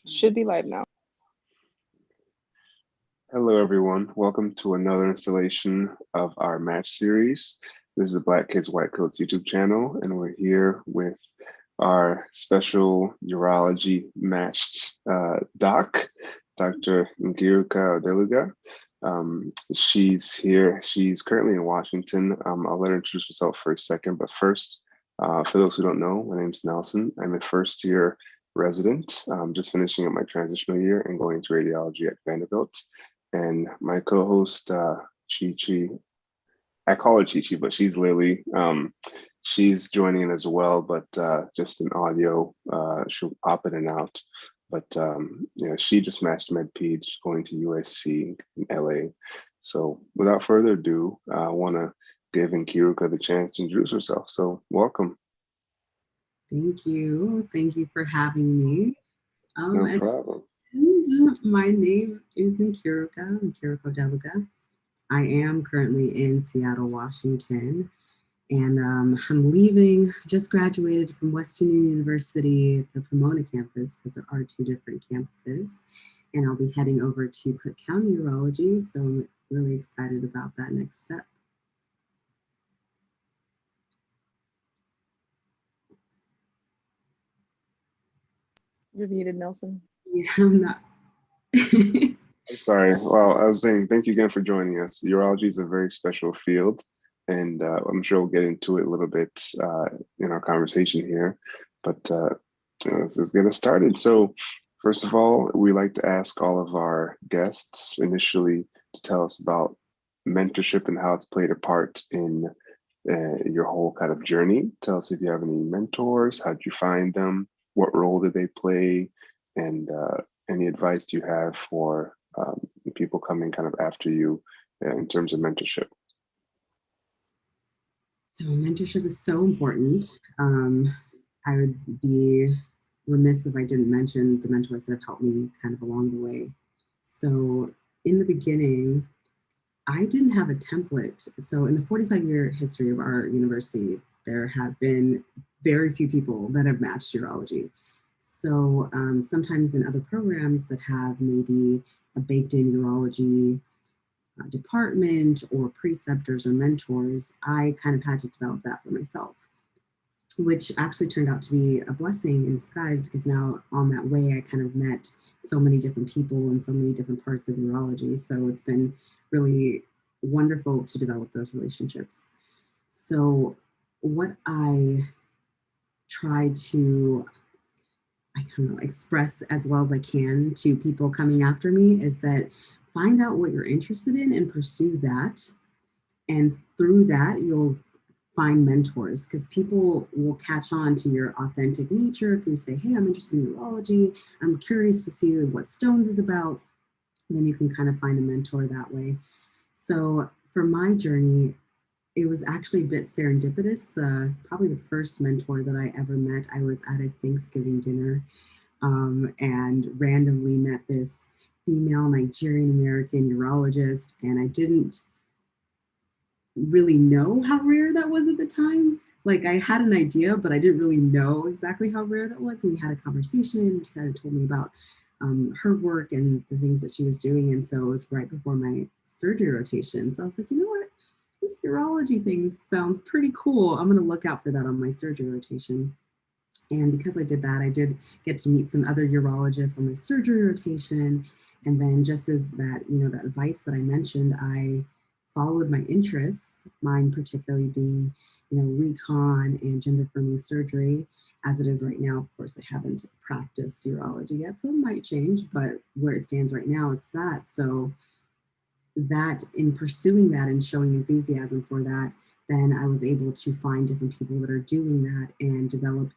Should be live now. Hello, everyone. Welcome to another installation of our match series. This is the Black Kids White Coats YouTube channel, and we're here with our special urology matched doc, Dr. Nkiruka Odeluga. She's here. She's currently in Washington. I'll let her introduce herself for a second, but first, for those who don't know, my name's Nelson. I'm a first year resident, just finishing up my transitional year and going to radiology at Vanderbilt. And my co-host, Chi Chi, I call her Chi Chi, but she's Lily. She's joining in as well, but just an audio, she'll pop in and out. But she just matched med-ped, going to USC in LA. So without further ado, I want to give Nkiruka the chance to introduce herself. So welcome. Thank you. Thank you for having me. No problem. My name is Nkiruka Odeluga. I am currently in Seattle, Washington, and I'm leaving, just graduated from Western Union University, the Pomona campus, because there are two different campuses, and I'll be heading over to Cook County Urology, so I'm really excited about that next step. You're muted, Nelson. Yeah, I'm not. I'm sorry. Well, I was saying thank you again for joining us. Urology is a very special field, and I'm sure we'll get into it a little bit in our conversation here. But let's get it started. So, first of all, we like to ask all of our guests initially to tell us about mentorship and how it's played a part in your whole kind of journey. Tell us if you have any mentors, how did you find them, what role did they play, and any advice do you have for people coming kind of after you in terms of mentorship? So mentorship is so important. I would be remiss if I didn't mention the mentors that have helped me kind of along the way. So in the beginning, I didn't have a template. So in the 45-year history of our university, there have been very few people that have matched urology. So sometimes in other programs that have maybe a baked in urology department or preceptors or mentors, I kind of had to develop that for myself, which actually turned out to be a blessing in disguise, because now on that way, I kind of met so many different people in so many different parts of urology. So it's been really wonderful to develop those relationships. So what I try to, I don't know, express as well as I can to people coming after me is that find out what you're interested in and pursue that. And through that, you'll find mentors, because people will catch on to your authentic nature. If you say, hey, I'm interested in urology, I'm curious to see what stones is about, then you can kind of find a mentor that way. So for my journey, it was actually a bit serendipitous. Probably the first mentor that I ever met, I was at a Thanksgiving dinner and randomly met this female Nigerian American urologist, and I didn't really know how rare that was at the time. Like, I had an idea, but I didn't really know exactly how rare that was. And we had a conversation. She kind of told me about her work and the things that she was doing. And so it was right before my surgery rotation. So I was like, you know what? This urology thing sounds pretty cool. I'm going to look out for that on my surgery rotation. And because I did that, I did get to meet some other urologists on my surgery rotation. And then just as that, that advice that I mentioned, I followed my interests, mine particularly being, recon and gender affirming surgery. As it is right now, of course, I haven't practiced urology yet, so it might change, but where it stands right now, it's that. So that in pursuing that and showing enthusiasm for that, then I was able to find different people that are doing that and develop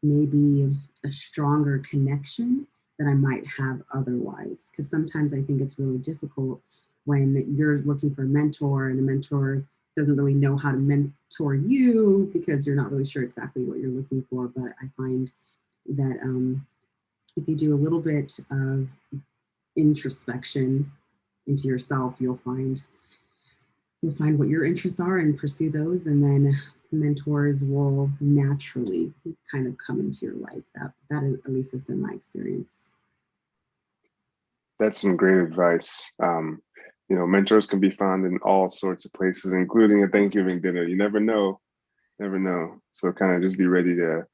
maybe a stronger connection than I might have otherwise. Because sometimes I think it's really difficult when you're looking for a mentor and a mentor doesn't really know how to mentor you because you're not really sure exactly what you're looking for. But I find that if you do a little bit of introspection into yourself, you'll find what your interests are and pursue those, and then mentors will naturally kind of come into your life. That at least has been my experience. That's some great advice. Mentors can be found in all sorts of places, including a Thanksgiving dinner. You never know, never know. So kind of just be ready to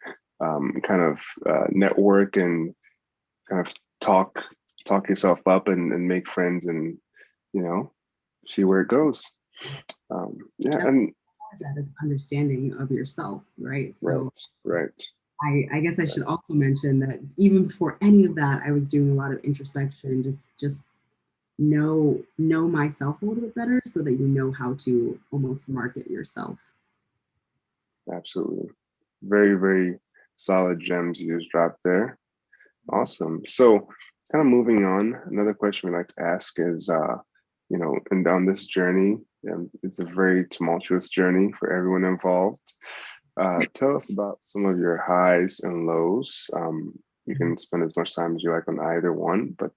network and kind of talk yourself up and make friends and, see where it goes. Yeah, and that is understanding of yourself, right? So right. I guess I should also mention that even before any of that, I was doing a lot of introspection, just know myself a little bit better so that you know how to almost market yourself. Absolutely. Very, very solid gems you just dropped there. Awesome. So kind of moving on, another question we like to ask is, and on this journey, it's a very tumultuous journey for everyone involved. Tell us about some of your highs and lows. You can spend as much time as you like on either one, but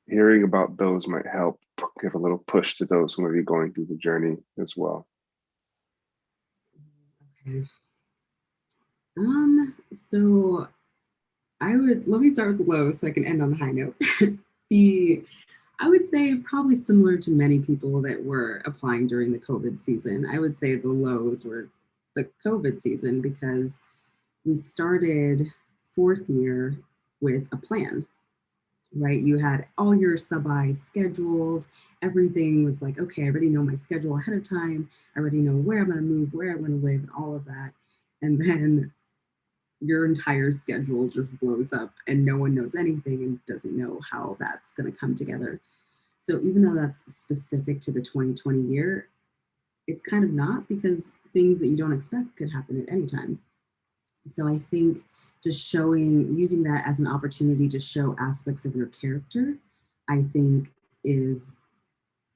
hearing about those might help give a little push to those who may be going through the journey as well. Okay. So let me start with the low so I can end on a high note. I would say probably similar to many people that were applying during the COVID season. I would say the lows were the COVID season because we started fourth year with a plan, right? You had all your sub-Is scheduled. Everything was like, okay, I already know my schedule ahead of time. I already know where I'm going to move, where I'm going to live, and all of that. And then your entire schedule just blows up and no one knows anything and doesn't know how that's going to come together. So even though that's specific to the 2020 year, it's kind of not, because things that you don't expect could happen at any time. So I think just using that as an opportunity to show aspects of your character, I think is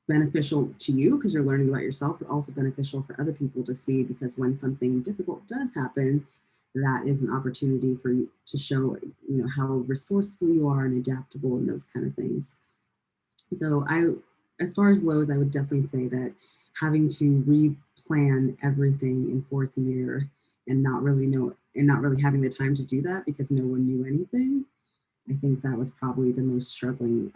beneficial to you because you're learning about yourself, but also beneficial for other people to see, because when something difficult does happen, that is an opportunity for you to show, how resourceful you are and adaptable and those kind of things. So as far as lows, I would definitely say that having to replan everything in fourth year and not really having the time to do that because no one knew anything, I think that was probably the most struggling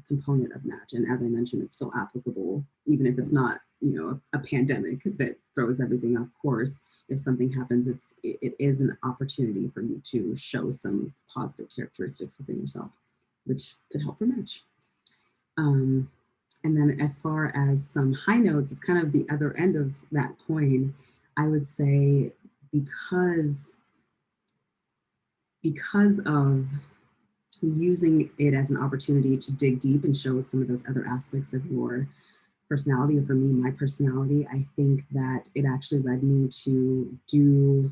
component of Match. And as I mentioned, it's still applicable, even if it's not, a pandemic that throws everything off course. If something happens, it is an opportunity for you to show some positive characteristics within yourself, which could help for Match. And then as far as some high notes, it's kind of the other end of that coin. I would say because of using it as an opportunity to dig deep and show some of those other aspects of your personality, or for me, my personality, I think that it actually led me to do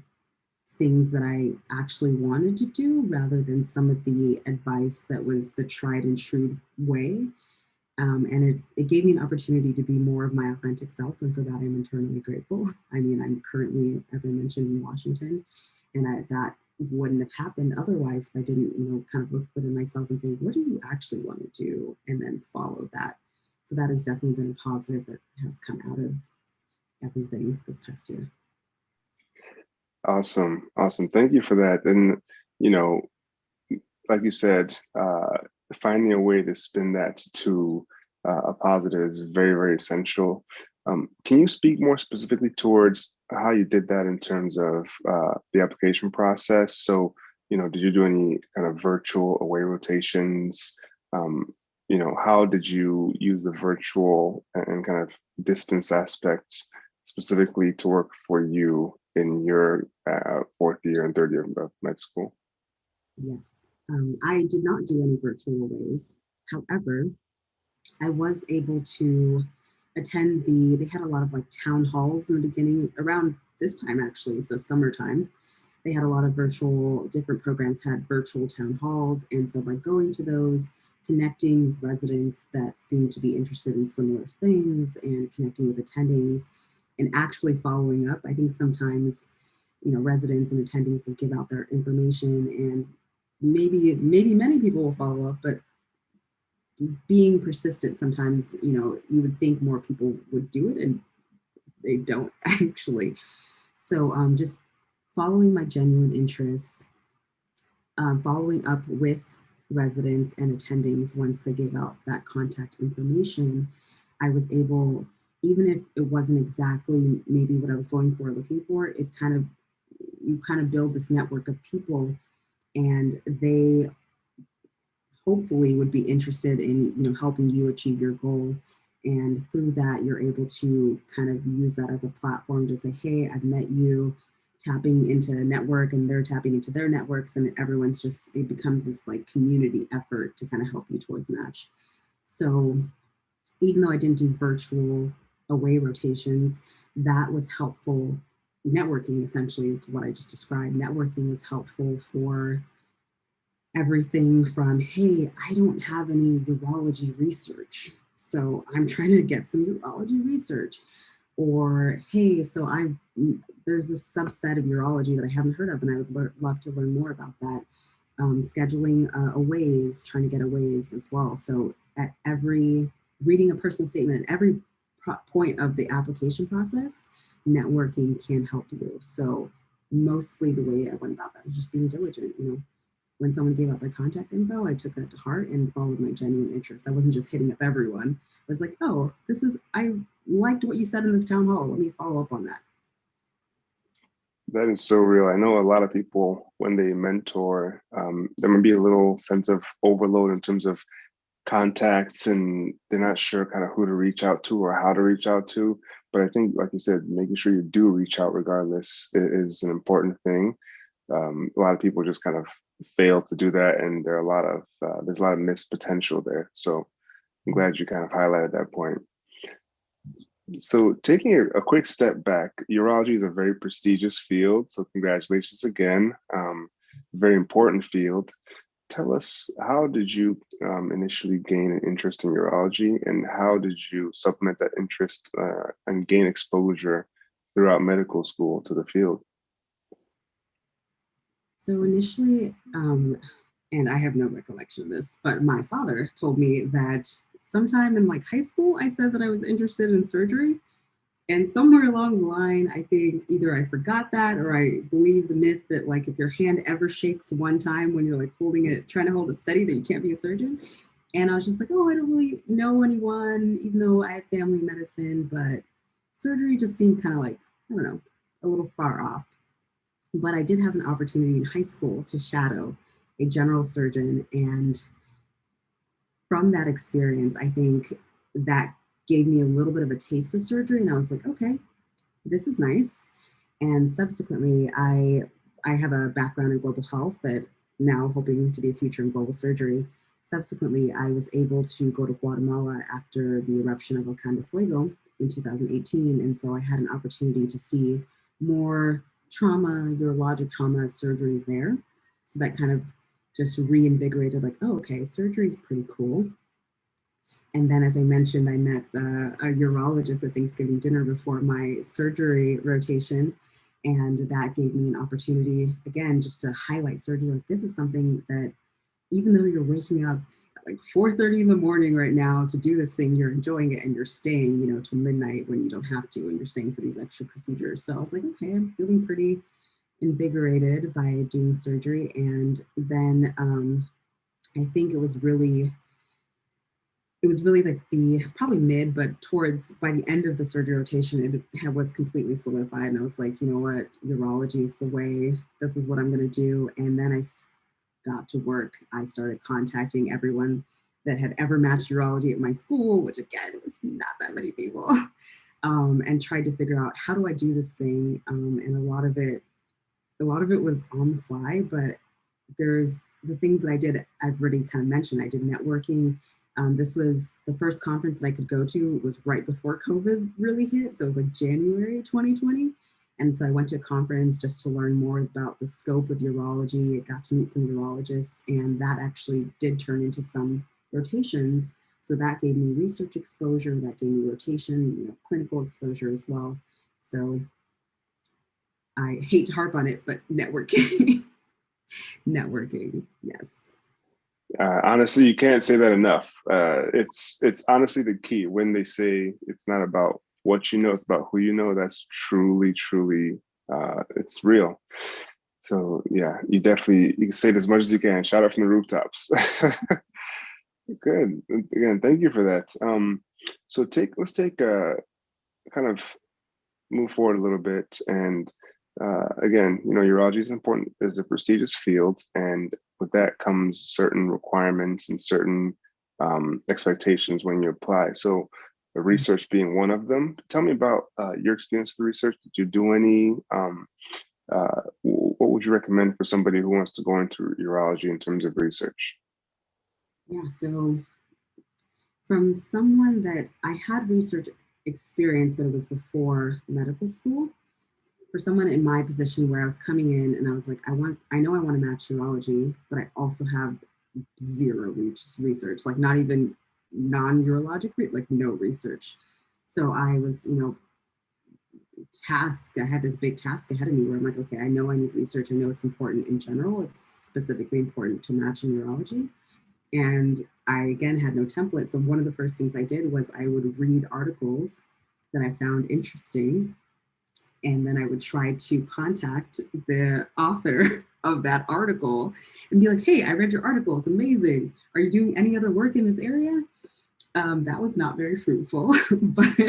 things that I actually wanted to do rather than some of the advice that was the tried and true way. And it gave me an opportunity to be more of my authentic self. And for that, I'm eternally grateful. I mean, I'm currently, as I mentioned, in Washington, and that wouldn't have happened otherwise if I didn't, kind of look within myself and say, what do you actually want to do? And then follow that. So that has definitely been a positive that has come out of everything this past year. Awesome. Thank you for that. And, like you said, finding a way to spin that to a positive is very, very essential. Can you speak more specifically towards how you did that in terms of the application process? So, did you do any kind of virtual away rotations? How did you use the virtual and kind of distance aspects specifically to work for you in your fourth year and third year of med school? Yes, I did not do any virtual aways. However, I was able to attend they had a lot of like town halls in the beginning around this time actually, so summertime. They had a lot of different programs had virtual town halls. And so by going to those, connecting with residents that seemed to be interested in similar things and connecting with attendings and actually following up, I think sometimes, residents and attendings will give out their information and maybe many people will follow up, but being persistent, sometimes, you would think more people would do it and they don't actually. So just following my genuine interests, following up with residents and attendings, once they gave out that contact information, I was able, even if it wasn't exactly maybe what I was going for or looking for, you kind of build this network of people, and they hopefully would be interested in, helping you achieve your goal. And through that, you're able to kind of use that as a platform to say, hey, I've met you, tapping into a network, and they're tapping into their networks, and it becomes this like community effort to kind of help you towards match. So even though I didn't do virtual away rotations, that was helpful. Networking essentially is what I just described. Networking was helpful for everything from, hey, I don't have any urology research, so I'm trying to get some urology research. Or, hey, there's this subset of urology that I haven't heard of, and I would love to learn more about that. Scheduling aways, trying to get aways as well. So reading a personal statement at every point of the application process, networking can help you. So mostly the way I went about that was just being diligent. When someone gave out their contact info, I took that to heart and followed my genuine interest. I wasn't just hitting up everyone. I was like, oh, I liked what you said in this town hall. Let me follow up on that. That is so real. I know a lot of people, when they mentor, there may be a little sense of overload in terms of contacts, and they're not sure kind of who to reach out to or how to reach out to. But I think, like you said, making sure you do reach out regardless is an important thing. A lot of people just kind of fail to do that, and there's a lot of missed potential there. So I'm glad you kind of highlighted that point. So taking a quick step back, urology is a very prestigious field. So congratulations again. Very important field. Tell us, how did you initially gain an interest in urology, and how did you supplement that interest and gain exposure throughout medical school to the field? So initially, and I have no recollection of this, but my father told me that sometime in like high school, I said that I was interested in surgery. And somewhere along the line, I think either I forgot that, or I believe the myth that like if your hand ever shakes one time when you're like trying to hold it steady, that you can't be a surgeon. And I was just like, oh, I don't really know anyone, even though I have family medicine, but surgery just seemed kind of like, I don't know, a little far off. But I did have an opportunity in high school to shadow a general surgeon. And from that experience, I think that gave me a little bit of a taste of surgery. And I was like, okay, this is nice. And subsequently, I have a background in global health, that now hoping to be a future in global surgery. Subsequently, I was able to go to Guatemala after the eruption of Volcán de Fuego in 2018. And so I had an opportunity to see more urologic trauma surgery there. So that kind of just reinvigorated, like, oh, okay, surgery is pretty cool. And then, as I mentioned, I met a urologist at Thanksgiving dinner before my surgery rotation. And that gave me an opportunity, again, just to highlight surgery. Like, this is something that, even though you're waking up at like 4:30 in the morning right now to do this thing, you're enjoying it, and you're staying, till midnight when you don't have to, and you're staying for these extra procedures. So I was like, okay, I'm feeling pretty invigorated by doing surgery. And then I think it was really like the probably mid, but by the end of the surgery rotation, it was completely solidified. And I was like, you know what, urology is the way. This is what I'm going to do. And then I got to work. I started contacting everyone that had ever matched urology at my school, which again was not that many people, and tried to figure out, how do I do this thing? And a lot of it was on the fly, but there's the things that I did, I've already kind of mentioned. I did networking. This was the first conference that I could go to. It was right before COVID really hit. So it was like January 2020. And so I went to a conference just to learn more about the scope of urology. I got to meet some urologists, and that actually did turn into some rotations. So that gave me research exposure, that gave me rotation, clinical exposure as well. So I hate to harp on it, but networking, networking, yes. Honestly, you can't say that enough. It's honestly the key. When they say it's not about what you know, it's about who you know. That's truly, it's real. So yeah, you can say it as much as you can. Shout out from the rooftops. Good. Again, thank you for that. So let's take kind of move forward a little bit. And again, urology is important, is a prestigious field, and with that comes certain requirements and certain expectations when you apply. So the research being one of them. Tell me about your experience with research. Did you do any? What would you recommend for somebody who wants to go into urology in terms of research? Yeah, so from someone that I had research experience, but it was before medical school. For someone in my position where I was coming in and I was like, I know I want to match urology, but I also have zero research, like not even non-urologic, like no research. So I was, I had this big task ahead of me where I'm like, okay, I know I need research. I know it's important in general. It's specifically important to match in urology. And I, again, had no template. So one of the first things I did was I would read articles that I found interesting. And then I would try to contact the author of that article and be like, hey, I read your article. It's amazing. Are you doing any other work in this area? That was not very fruitful. But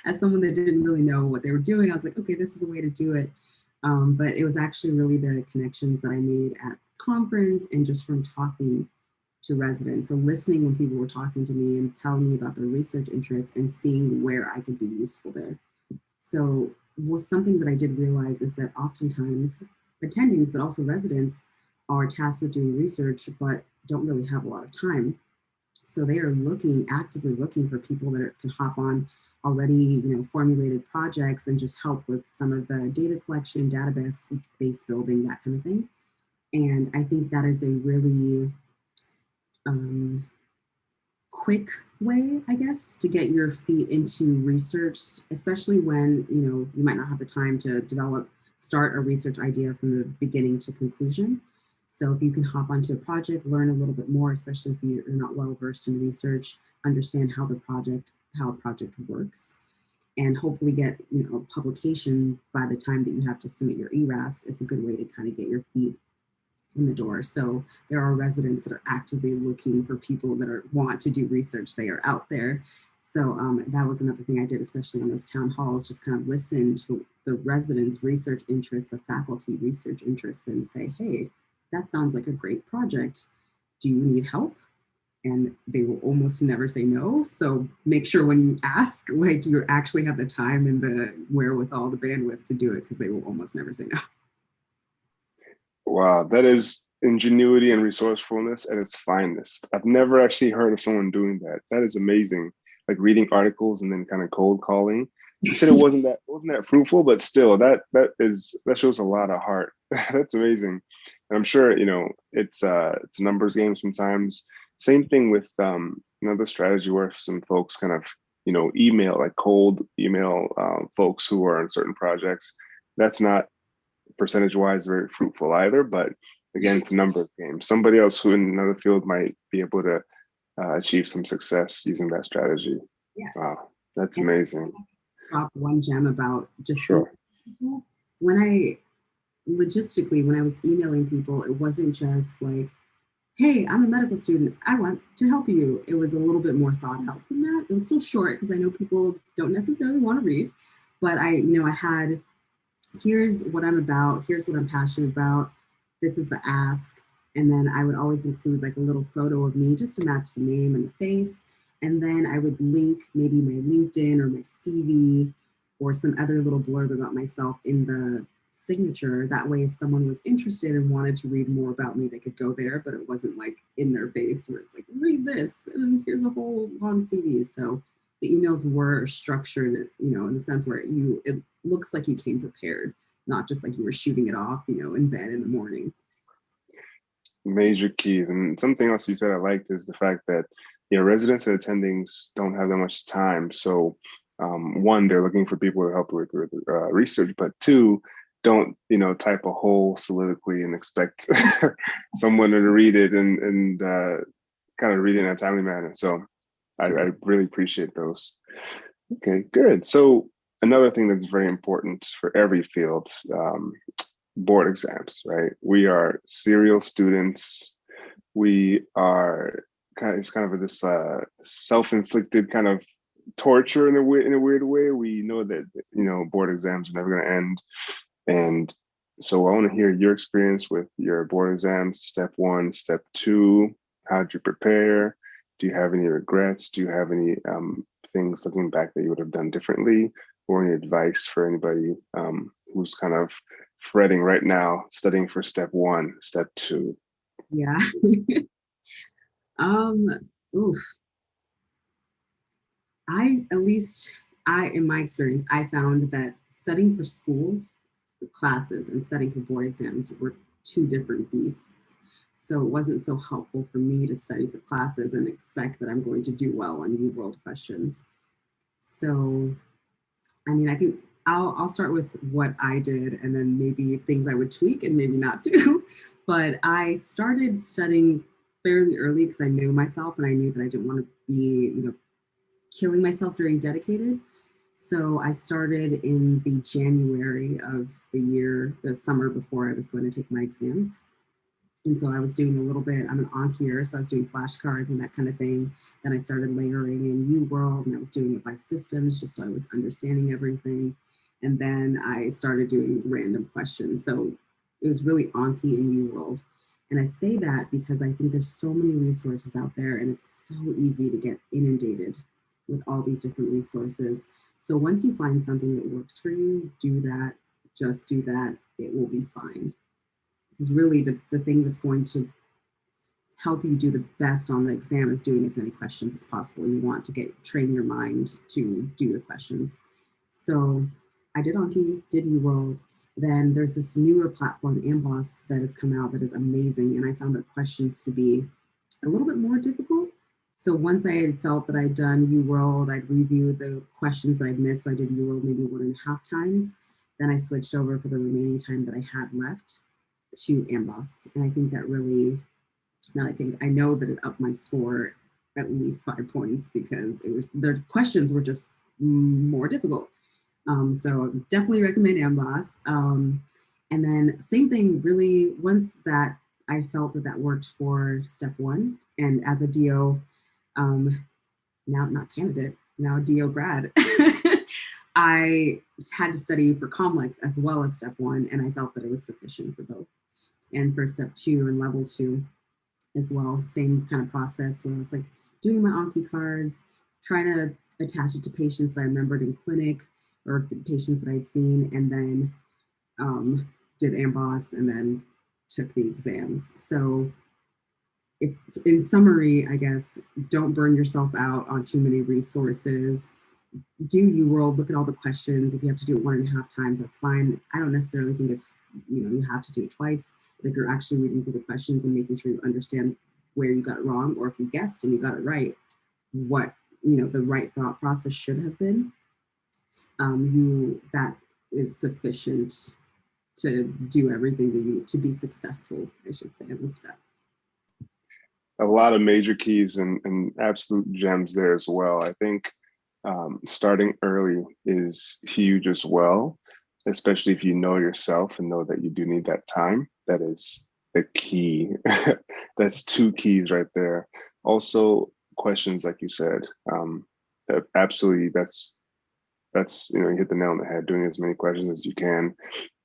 as someone that didn't really know what they were doing, I was like, okay, this is the way to do it. But it was actually really the connections that I made at conference and just from talking to residents. So listening when people were talking to me and telling me about their research interests and seeing where I could be useful there. So was something that I did realize is that oftentimes attendings, but also residents, are tasked with doing research, but don't really have a lot of time. So they are actively looking for people that can hop on already, formulated projects and just help with some of the data collection, database base building, that kind of thing. And I think that is a really quick way, I guess, to get your feet into research, especially when, you might not have the time to start a research idea from the beginning to conclusion. So if you can hop onto a project, learn a little bit more, especially if you're not well versed in research, understand how a project works, and hopefully get, a publication by the time that you have to submit your ERAS. It's a good way to kind of get your feet in the door. So there are residents that are actively looking for people that want to do research. They are out there. So that was another thing I did, especially on those town halls, just kind of listen to the residents' research interests, the faculty research interests, and say, hey, that sounds like a great project. Do you need help? And they will almost never say no. So make sure when you ask, like, you actually have the time and the wherewithal, the bandwidth to do it, because they will almost never say no. Wow, that is ingenuity and resourcefulness at its finest. I've never actually heard of someone doing that. That is amazing. Like reading articles and then kind of cold calling. You said it wasn't that fruitful, but still, that shows a lot of heart. That's amazing. And I'm sure it's a numbers game sometimes. Same thing with another strategy where some folks kind of email, like cold email folks who are on certain projects. That's not percentage-wise very fruitful either, but again, it's a numbers game. Somebody else who in another field might be able to achieve some success using that strategy. Yes. Wow, that's amazing. Drop one gem about just sure. People. When I was emailing people, it wasn't just like, hey, I'm a medical student, I want to help you. It was a little bit more thought out than that. It was still short because I know people don't necessarily want to read, but I had, here's what I'm about, here's what I'm passionate about, this is the ask. And then I would always include like a little photo of me just to match the name and the face. And then I would link maybe my LinkedIn or my CV or some other little blurb about myself in the signature. That way, if someone was interested and wanted to read more about me, they could go there, but it wasn't like in their face where it's like, read this and here's a whole long CV. So the emails were structured, in the sense where it looks like you came prepared, not just like you were shooting it off, in bed in the morning. Major keys. And something else you said I liked is the fact that residents and attendings don't have that much time. So one, they're looking for people to help with research, but two, don't type a whole soliloquy and expect someone to read it and kind of read it in a timely manner. So I really appreciate those. Okay, good. So another thing that's very important for every field board exams, right? We are serial students. We are it's kind of this self-inflicted kind of torture in a weird way. We know that, you know, board exams are never going to end. And so I want to hear your experience with your board exams, step one, step two. How did you prepare? Do you have any regrets? Do you have any things looking back that you would have done differently, or any advice for anybody who's kind of fretting right now, studying for step one, step two? Yeah. Oof. In my experience, I found that studying for school classes and studying for board exams were two different beasts. So it wasn't so helpful for me to study for classes and expect that I'm going to do well on UWorld questions. So, I mean, I'll start with what I did and then maybe things I would tweak and maybe not do. But I started studying fairly early because I knew myself and I knew that I didn't want to be, killing myself during dedicated. So I started in the January of the year, the summer before I was going to take my exams. And so I was doing a little bit, I'm an Ankier, so I was doing flashcards and that kind of thing. Then I started layering in UWorld and I was doing it by systems just so I was understanding everything. And then I started doing random questions. So it was really Anki and UWorld. And I say that because I think there's so many resources out there and it's so easy to get inundated with all these different resources. So once you find something that works for you, do that, just do that, it will be fine. Because really the thing that's going to help you do the best on the exam is doing as many questions as possible. You want to train your mind to do the questions. So I did Anki, did UWorld. Then there's this newer platform, Amboss, that has come out that is amazing. And I found the questions to be a little bit more difficult. So once I had felt that I'd done UWorld, I'd review the questions that I'd missed. So I did UWorld maybe 1.5 times. Then I switched over for the remaining time that I had left to Amboss. And I think that really, I know that it upped my score at least 5 points because their questions were just more difficult. So definitely recommend Amboss. And then same thing, really, once that I felt that worked for step one, and as a DO, now not candidate, now DO grad, I had to study for Comlex as well as step one, and I felt that it was sufficient for both. And for step two and level two as well, same kind of process where I was like doing my Anki cards, trying to attach it to patients that I remembered in clinic or the patients that I'd seen, and then did Amboss and then took the exams. So in summary, I guess, don't burn yourself out on too many resources. Do UWorld, look at all the questions. If you have to do it 1.5 times, that's fine. I don't necessarily think it's, you have to do it twice. But if you're actually reading through the questions and making sure you understand where you got it wrong, or if you guessed and you got it right, what, the right thought process should have been, that is sufficient to do everything that you need to be successful, I should say, in this step. A lot of major keys and absolute gems there as well. I think starting early is huge as well, especially if you know yourself and know that you do need that time. That is the key. That's 2 keys right there. Also, questions, like you said, absolutely, that's you hit the nail on the head, doing as many questions as you can,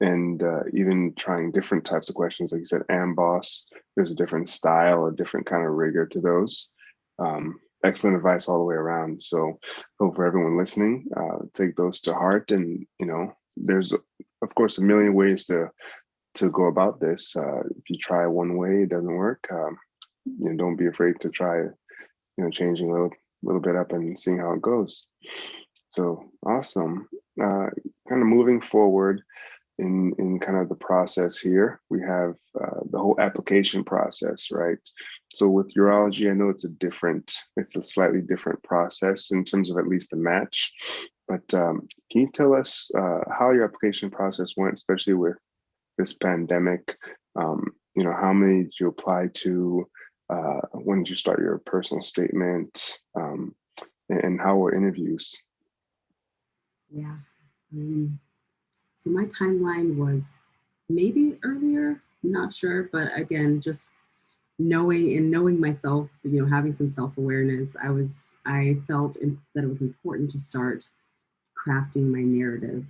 and even trying different types of questions. Like you said, Amboss, there's a different style, a different kind of rigor to those. Excellent advice all the way around. So hope for everyone listening, take those to heart. And there's of course a million ways to go about this. If you try one way, it doesn't work. Don't be afraid to try, changing a little bit up and seeing how it goes. So awesome. Kind of moving forward in kind of the process here, we have the whole application process, right? So with urology, I know it's a slightly different process in terms of at least the match. But can you tell us how your application process went, especially with this pandemic? How many did you apply to? When did you start your personal statement? And how were interviews? Yeah. So my timeline was maybe earlier, not sure, but again, just knowing myself, having some self-awareness, I felt that it was important to start crafting my narrative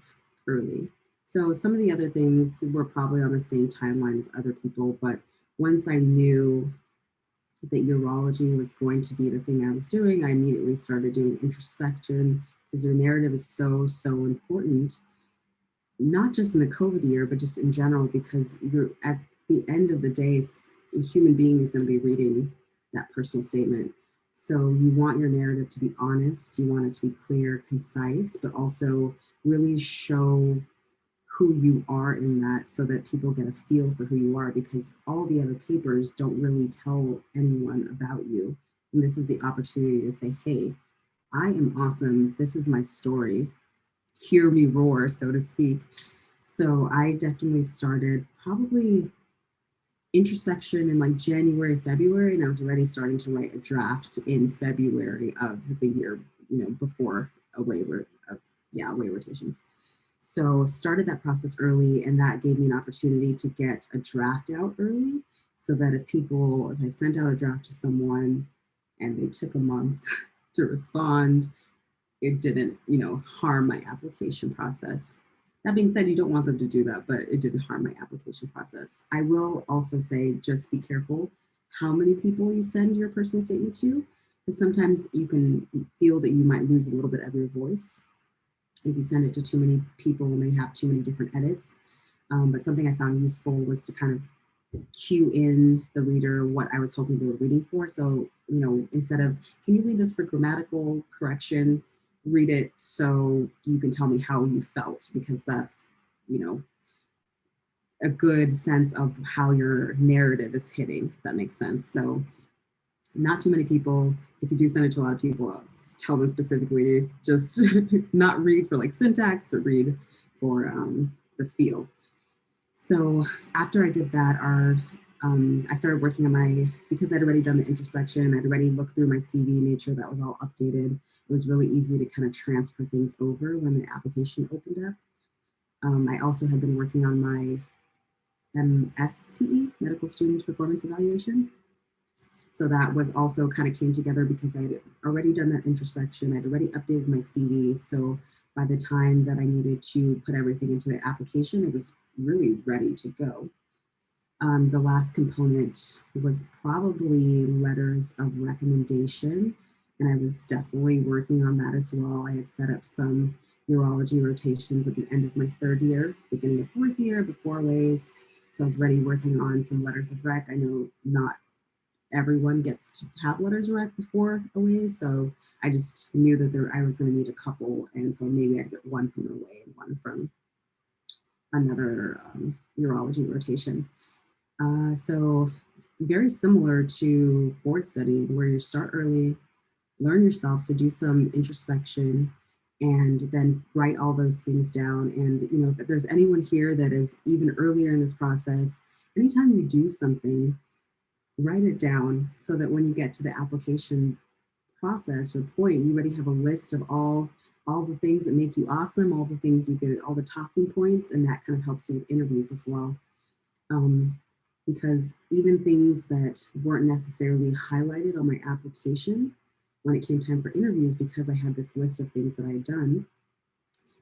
early. So some of the other things were probably on the same timeline as other people, but once I knew that urology was going to be the thing I was doing, I immediately started doing introspection because your narrative is so, so important, not just in a COVID year, but just in general, because you're at the end of the day, a human being is going to be reading that personal statement. So you want your narrative to be honest, you want it to be clear, concise, but also really show who you are in that so that people get a feel for who you are, because all the other papers don't really tell anyone about you. And this is the opportunity to say, hey, I am awesome. This is my story. Hear me roar, so to speak. So I definitely started probably introspection in like January, February, and I was already starting to write a draft in February of the year, before away rotations. So started that process early, and that gave me an opportunity to get a draft out early so that if I sent out a draft to someone and they took a month to respond, it didn't, harm my application process. That being said, you don't want them to do that, but it didn't harm my application process. I will also say, just be careful how many people you send your personal statement to, because sometimes you can feel that you might lose a little bit of your voice if you send it to too many people and they have too many different edits. But something I found useful was to kind of cue in the reader what I was hoping they were reading for. So, instead of, can you read this for grammatical correction, read it so you can tell me how you felt, because that's, a good sense of how your narrative is hitting, if that makes sense. So not too many people. If you do send it to a lot of people, I'll tell them specifically, just not read for like syntax, but read for the feel. So after I did that, I started working on because I'd already done the introspection, I'd already looked through my CV, made sure that was all updated. It was really easy to kind of transfer things over when the application opened up. I also had been working on my MSPE, Medical Student Performance Evaluation. So that was also kind of came together because I'd already done that introspection. I'd already updated my CV. So by the time that I needed to put everything into the application, it was really ready to go. The last component was probably letters of recommendation. And I was definitely working on that as well. I had set up some urology rotations at the end of my third year, beginning of fourth year, before ways. So I was already working on some letters of rec. I know not everyone gets to have letters of rec before OA, so I just knew that I was going to need a couple, and so maybe I'd get one from OA and one from another urology rotation. So very similar to board study, where you start early, learn yourself, so do some introspection, and then write all those things down. And if there's anyone here that is even earlier in this process, anytime you do something, write it down so that when you get to the application process or point, you already have a list of all the things that make you awesome, all the things you get, all the talking points, and that kind of helps you with interviews as well. Because even things that weren't necessarily highlighted on my application, when it came time for interviews, because I had this list of things that I had done,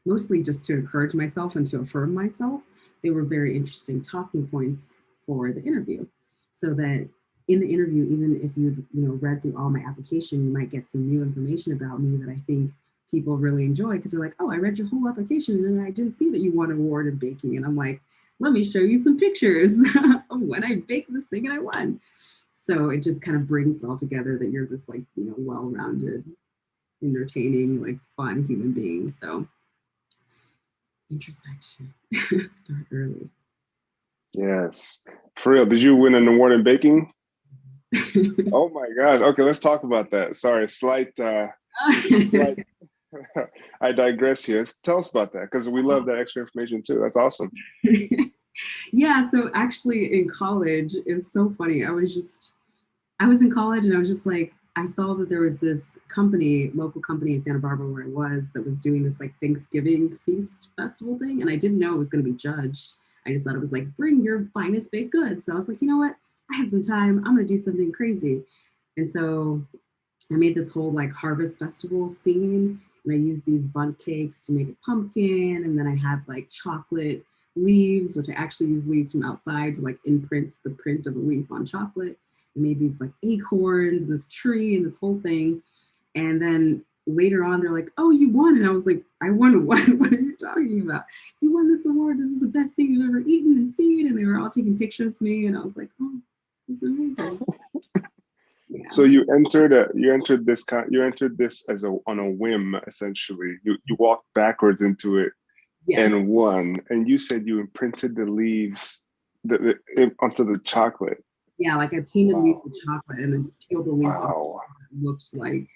mostly just to encourage myself and to affirm myself, they were very interesting talking points for the interview. So that in the interview, even if you'd read through all my application, you might get some new information about me that I think people really enjoy, because they're like, oh, I read your whole application and I didn't see that you won an award in baking. And I'm like, let me show you some pictures of when I baked this thing and I won. So it just kind of brings it all together that you're this well-rounded, entertaining, fun human being. So introspection, start early. Yes, for real. Did you win an award in baking? Oh my God. Okay, let's talk about that. Sorry, slight. I digress here. Tell us about that, because we love that extra information too. That's awesome. Yeah, so actually in college, it's so funny. I was in college and I was just like, I saw that there was this local company in Santa Barbara where I was, that was doing this Thanksgiving feast festival thing. And I didn't know it was going to be judged. I just thought it was like, bring your finest baked goods. So I was like, you know what? I have some time. I'm going to do something crazy. And so I made this whole like harvest festival scene, and I used these bundt cakes to make a pumpkin. And then I had like chocolate leaves, which I actually used leaves from outside to like imprint the print of a leaf on chocolate. I made these like acorns and this tree and this whole thing. And then later on, they're like, "Oh, you won!" And I was like, "I won what? What are you talking about? You won this award. This is the best thing you've ever eaten and seen." And they were all taking pictures of me, and I was like, "Oh, this is amazing." Yeah. So you entered this as on a whim, essentially. You walked backwards into it Yes. and won. And you said you imprinted the leaves onto the chocolate. Yeah, like I painted Wow. leaves with chocolate and then peeled the leaf off. Wow. It looked like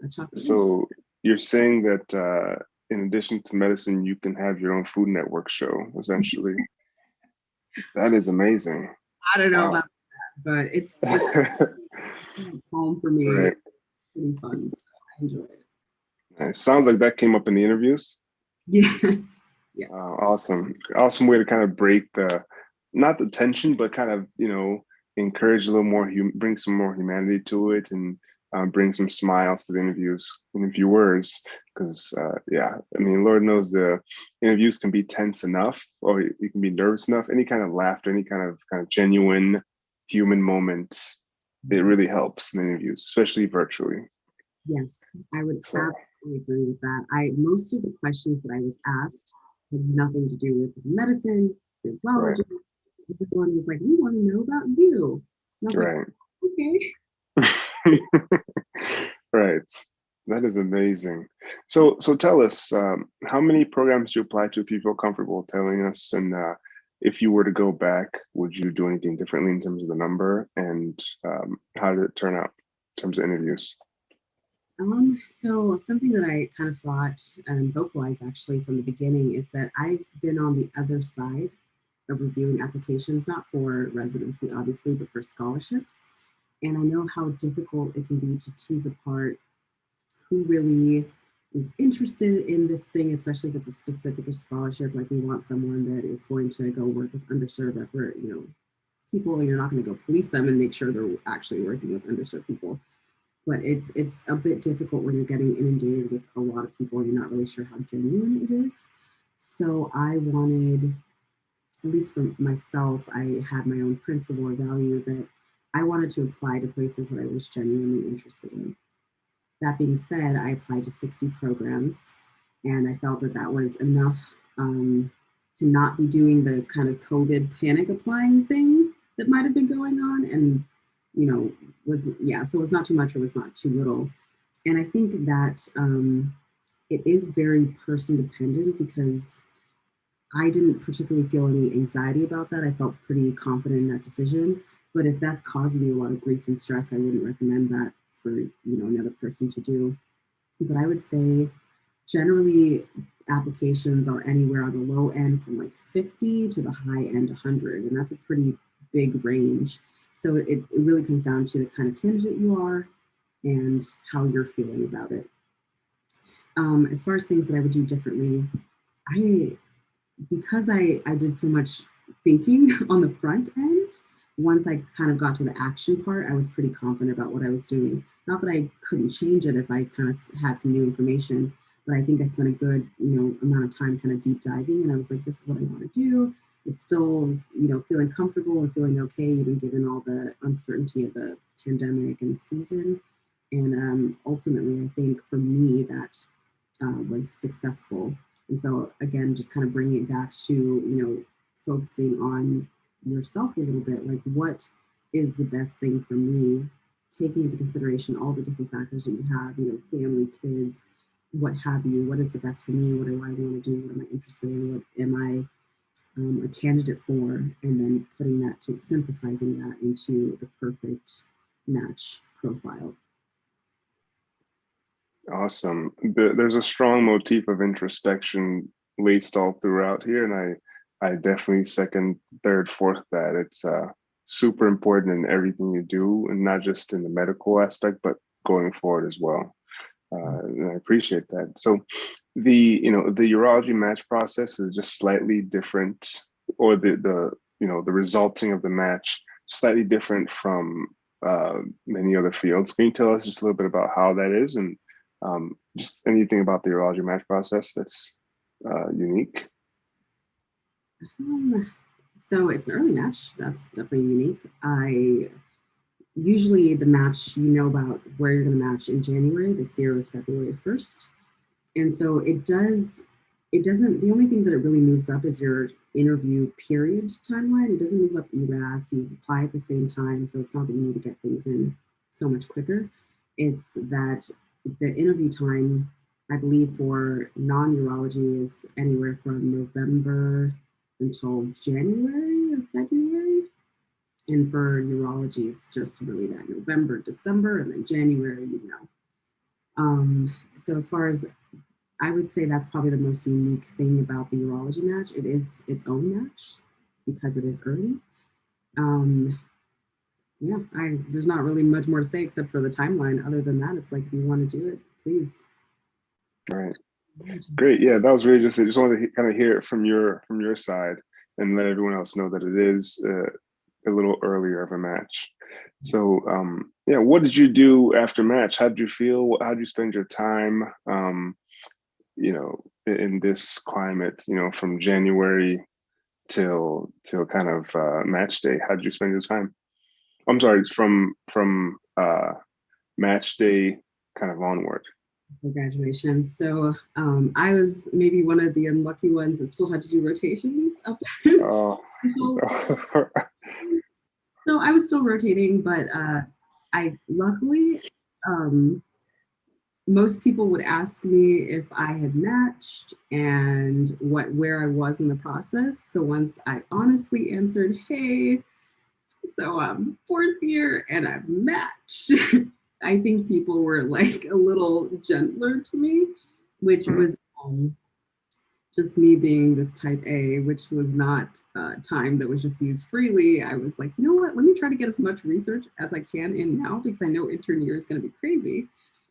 a chocolate. So you're saying that in addition to medicine, you can have your own Food Network show, essentially. That is amazing. I don't know Wow. about that, but it's home for me. Right. It's pretty fun, so I enjoy it. Nice. Sounds like that came up in the interviews. Yes. Yes. Awesome. Awesome way to kind of break not the tension, but kind of, encourage a little more, bring some more humanity to it, and bring some smiles to the interviewers. Because, yeah, I mean, Lord knows the interviews can be tense enough, or you can be nervous enough. Any kind of laughter, any kind of genuine human moment, it really helps in interviews, especially virtually. Yes, I would absolutely agree with that. Most of the questions that I was asked had nothing to do with medicine, urology. Right. Everyone was like, "We want to know about you." And I was Right. like, "Okay." Right. That is amazing. So tell us, how many programs you apply to, if you feel comfortable telling us, and if you were to go back, would you do anything differently in terms of the number, and how did it turn out in terms of interviews? So something that I kind of thought and vocalized actually from the beginning is that I've been on the other side of reviewing applications, not for residency, obviously, but for scholarships. And I know how difficult it can be to tease apart who really is interested in this thing, especially if it's a specific scholarship. Like we want someone that is going to go work with underserved, people, and you're not going to go police them and make sure they're actually working with underserved people. But it's a bit difficult when you're getting inundated with a lot of people and you're not really sure how genuine it is. So I wanted, at least for myself, I had my own principle or value that I wanted to apply to places that I was genuinely interested in. That being said, I applied to 60 programs, and I felt that that was enough to not be doing the kind of COVID panic applying thing that might have been going on. And, so it was not too much or it was not too little. And I think that it is very person dependent, because I didn't particularly feel any anxiety about that. I felt pretty confident in that decision. But if that's causing you a lot of grief and stress, I wouldn't recommend that for another person to do. But I would say generally applications are anywhere on the low end from like 50 to the high end 100, and that's a pretty big range. So it really comes down to the kind of candidate you are and how you're feeling about it. As far as things that I would do differently, because I did so much thinking on the front end, once I kind of got to the action part, I was pretty confident about what I was doing. Not that I couldn't change it if I kind of had some new information, but I think I spent a good, amount of time kind of deep diving, and I was like, this is what I want to do. It's still, feeling comfortable and feeling okay, even given all the uncertainty of the pandemic and the season. And ultimately, I think for me, that was successful. And so again, just kind of bringing it back to, focusing on yourself a little bit, like what is the best thing for me, taking into consideration all the different factors that you have, family, kids, what have you, what is the best for me, what do I want to do, what am I interested in, what am I a candidate for, and then putting that to synthesizing that into the perfect match profile. Awesome. There's a strong motif of introspection laced all throughout here, and I definitely second, third, fourth that. It's super important in everything you do, and not just in the medical aspect, but going forward as well. And I appreciate that. So the urology match process is just slightly different, or the resulting of the match slightly different from many other fields. Can you tell us just a little bit about how that is, and just anything about the urology match process that's unique? So it's an early match. That's definitely unique. Usually the match, you know about where you're going to match in January. This year was February 1st. And so the only thing that it really moves up is your interview period timeline. It doesn't move up ERAS. You apply at the same time. So it's not that you need to get things in so much quicker. It's that the interview time, I believe, for non-urology is anywhere from November until January or February. And for urology, it's just really that November, December, and then January, So as far as, I would say that's probably the most unique thing about the urology match. It is its own match because it is early. There's not really much more to say except for the timeline. Other than that, it's like, if you want to do it, please. Right. Great. Yeah, that was really just it. Just wanted to kind of hear it from your side and let everyone else know that it is a little earlier of a match. So what did you do after match? How did you feel? How did you spend your time? In this climate, from January till kind of match day. How did you spend your time? I'm sorry, from match day kind of onward. Congratulations. So I was maybe one of the unlucky ones that still had to do rotations up Oh. until, so I was still rotating, but I luckily, most people would ask me if I had matched and where I was in the process. So once I honestly answered, hey, so I'm fourth year and I've matched, I think people were like a little gentler to me, which was just me being this type A, which was not time that was just used freely. I was like, you know what, let me try to get as much research as I can in now, because I know intern year is going to be crazy.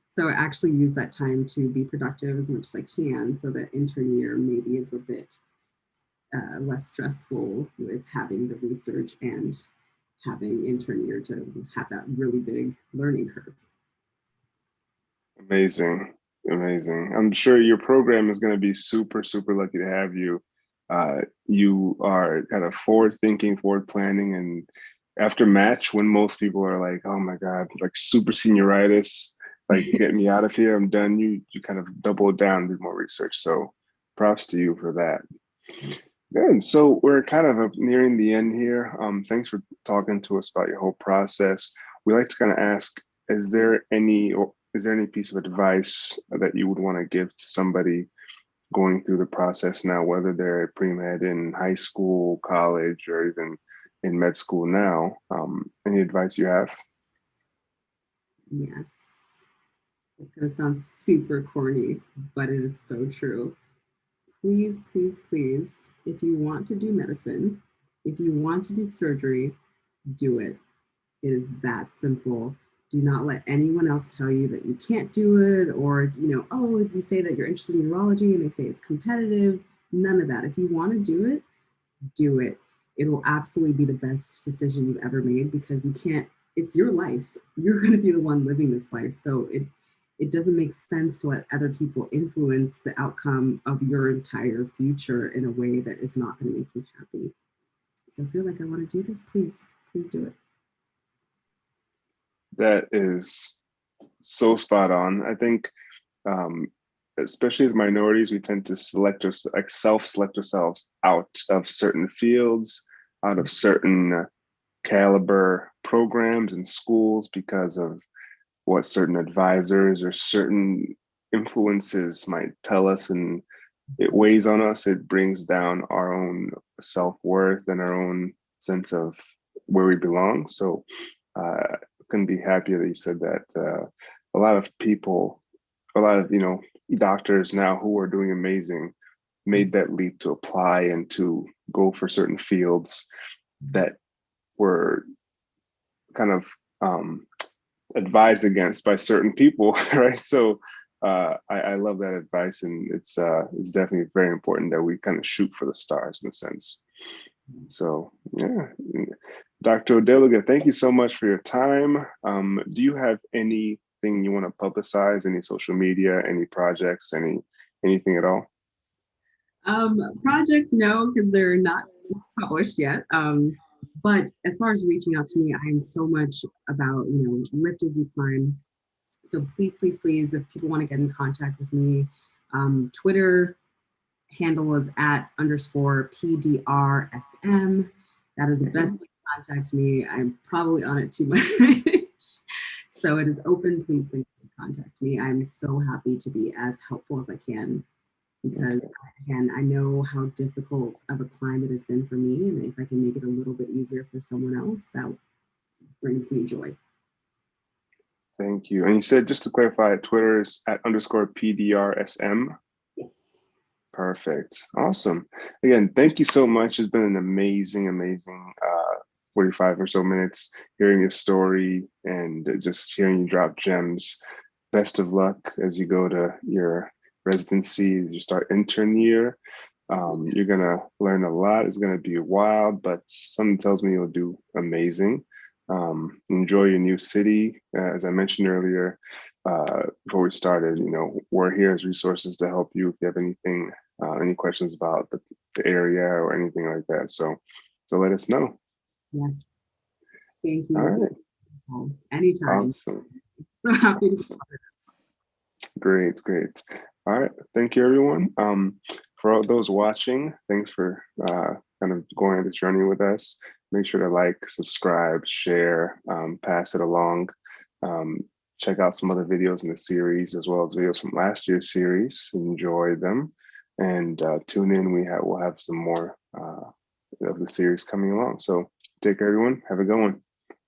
So I actually use that time to be productive as much as I can, so that intern year maybe is a bit less stressful with having the research and having intern year to have that really big learning curve. Amazing. I'm sure your program is going to be super, super lucky to have you. You are kind of forward thinking, forward planning, and after match, when most people are like, oh my God, like super senioritis, like get me out of here, I'm done. You kind of double down, do more research. So props to you for that. Good. So we're kind of nearing the end here. Thanks for talking to us about your whole process. We like to kind of ask, is there any piece of advice that you would want to give to somebody going through the process now, whether they're at pre-med in high school, college, or even in med school now? Any advice you have? Yes. It's going to sound super corny, but it is so true. Please, please, please, if you want to do medicine, if you want to do surgery, do it. It is that simple. Do not let anyone else tell you that you can't do it, or, oh, you say that you're interested in urology and they say it's competitive. None of that. If you want to do it, do it. It will absolutely be the best decision you've ever made, because it's your life. You're going to be the one living this life. So it doesn't make sense to let other people influence the outcome of your entire future in a way that is not going to make you happy. So if you're like, I want to do this, please do it. That is so spot on. I think, especially as minorities, we tend to self-select ourselves out of certain fields, out of certain caliber programs and schools, because of what certain advisors or certain influences might tell us, and it weighs on us. It brings down our own self-worth and our own sense of where we belong. So couldn't be happier that you said that. A lot of people, a lot of doctors now who are doing amazing made that leap to apply and to go for certain fields that were kind of advised against by certain people, right? So I love that advice, and it's definitely very important that we kind of shoot for the stars in a sense. So yeah, Dr. Odeluga, thank you so much for your time. Do you have anything you want to publicize? Any social media? Any projects? Anything at all? Projects, no, because they're not published yet. But as far as reaching out to me, I am so much about, lift as you climb. So please, please, please, if people want to get in contact with me, Twitter handle is @_PDRSM. That is the best way to contact me. I'm probably on it too much. So it is open. Please, please contact me. I'm so happy to be as helpful as I can, because again, I know how difficult of a climb it has been for me. And if I can make it a little bit easier for someone else, that brings me joy. Thank you. And you said, just to clarify, Twitter is @_PDRSM. Yes. Perfect. Awesome. Again, thank you so much. It's been an amazing, amazing 45 or so minutes hearing your story and just hearing you drop gems. Best of luck as you go to your residency, as you start intern year. You're gonna learn a lot. It's gonna be wild, but something tells me you'll do amazing. Enjoy your new city. As I mentioned earlier, before we started, we're here as resources to help you if you have anything, any questions about the area or anything like that. So let us know. Yes. Thank you. All right. Anytime. Awesome. I'm happy to. Awesome. Great. All right. Thank you, everyone. For all those watching, thanks for kind of going on this journey with us. Make sure to like, subscribe, share, pass it along. Check out some other videos in the series, as well as videos from last year's series. Enjoy them, and tune in. We'll have some more of the series coming along. So take care, everyone. Have a good one.